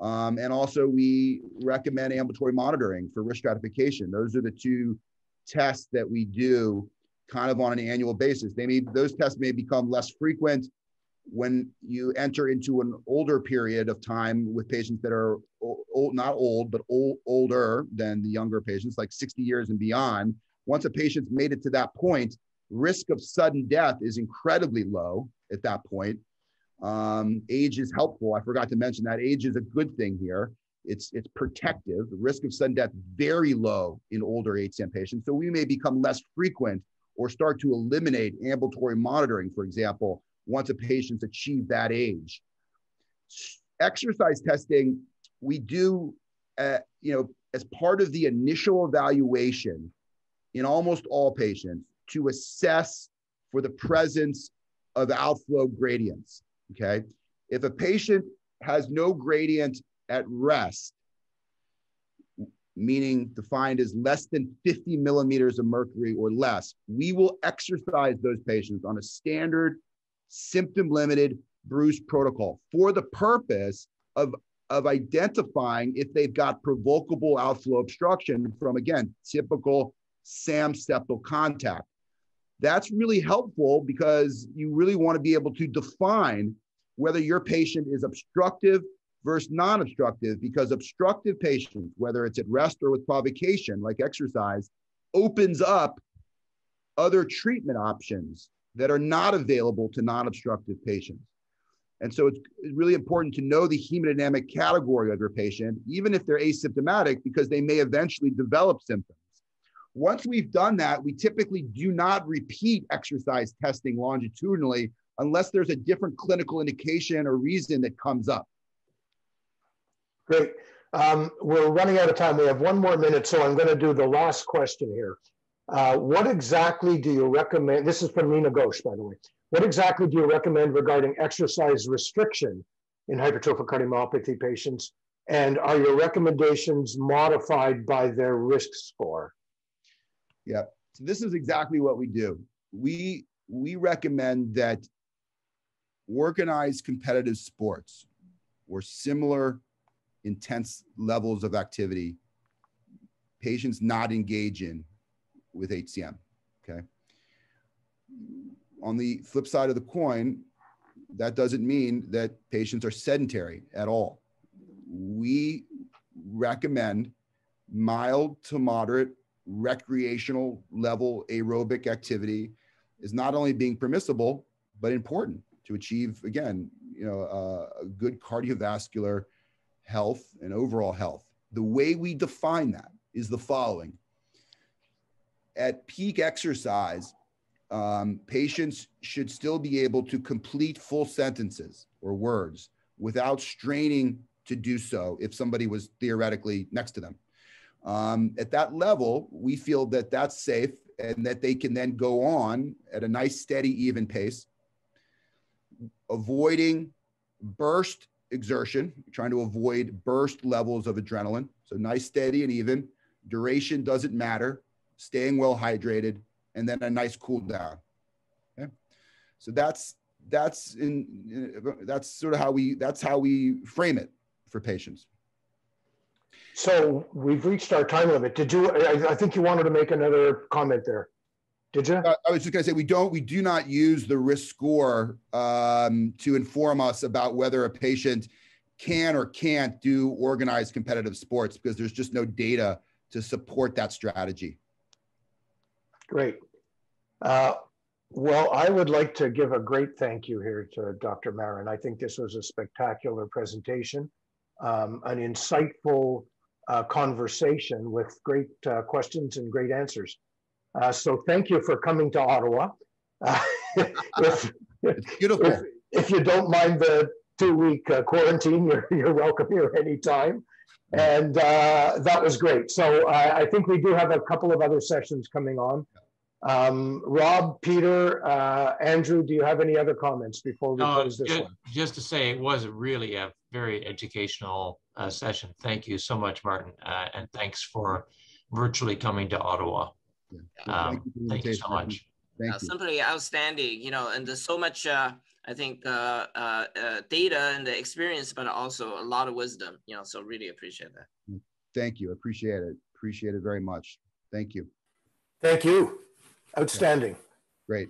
And also we recommend ambulatory monitoring for risk stratification. Those are the two tests that we do kind of on an annual basis. Those tests may become less frequent when you enter into an older period of time with patients that are old, not old, but older than the younger patients, like 60 years and beyond. Once a patient's made it to that point, risk of sudden death is incredibly low at that point. Age is helpful. I forgot to mention that age is a good thing here. It's protective. The risk of sudden death very low in older HCM patients. So we may become less frequent or start to eliminate ambulatory monitoring, for example, once a patient's achieved that age. Exercise testing, we do, as part of the initial evaluation in almost all patients to assess for the presence of outflow gradients, okay? If a patient has no gradient at rest, meaning defined as less than 50 millimeters of mercury or less, we will exercise those patients on a standard symptom-limited bruise protocol for the purpose of identifying if they've got provocable outflow obstruction from, again, typical SAM septal contact. That's really helpful because you really want to be able to define whether your patient is obstructive versus non-obstructive, because obstructive patients, whether it's at rest or with provocation, like exercise, opens up other treatment options that are not available to non-obstructive patients. And so it's really important to know the hemodynamic category of your patient, even if they're asymptomatic, because they may eventually develop symptoms. Once we've done that, we typically do not repeat exercise testing longitudinally unless there's a different clinical indication or reason that comes up. Great. We're running out of time. We have one more minute, so I'm going to do the last question here. What exactly do you recommend? This is from Nina Ghosh, by the way. What exactly do you recommend regarding exercise restriction in hypertrophic cardiomyopathy patients? And are your recommendations modified by their risk score? Yeah, so this is exactly what we do. We recommend that organized competitive sports or similar intense levels of activity patients not engage in with HCM, okay? On the flip side of the coin, that doesn't mean that patients are sedentary at all. We recommend mild to moderate recreational level aerobic activity is not only being permissible, but important to achieve, again, a good cardiovascular health and overall health. The way we define that is the following. At peak exercise, patients should still be able to complete full sentences or words without straining to do so if somebody was theoretically next to them. At that level, we feel that that's safe and that they can then go on at a nice, steady, even pace, avoiding burst exertion, trying to avoid burst levels of adrenaline. So nice, steady, and even. Duration doesn't matter. Staying well hydrated, and then a nice cool down. Okay, so that's sort of how we frame it for patients. So we've reached our time limit. Did you? I think you wanted to make another comment there. Did you? I was just going to say we do not use the risk score to inform us about whether a patient can or can't do organized competitive sports, because there's just no data to support that strategy. Great. Well, I would like to give a great thank you here to Dr. Maron. I think this was a spectacular presentation, an insightful conversation with great questions and great answers. So thank you for coming to Ottawa. It's beautiful. if you don't mind the 2-week quarantine, you're welcome here anytime. And that was great. So I think we do have a couple of other sessions coming on. Rob, Peter, Andrew, do you have any other comments before we close this one? Just to say, it was really a very educational session. Thank you so much, Martin. And thanks for virtually coming to Ottawa. Thank you so much. Thank you. Simply outstanding, you know, and there's so much, I think, data and the experience, but also a lot of wisdom, you know, so really appreciate that. Thank you. Appreciate it. Appreciate it very much. Thank you. Thank you. Outstanding. Great.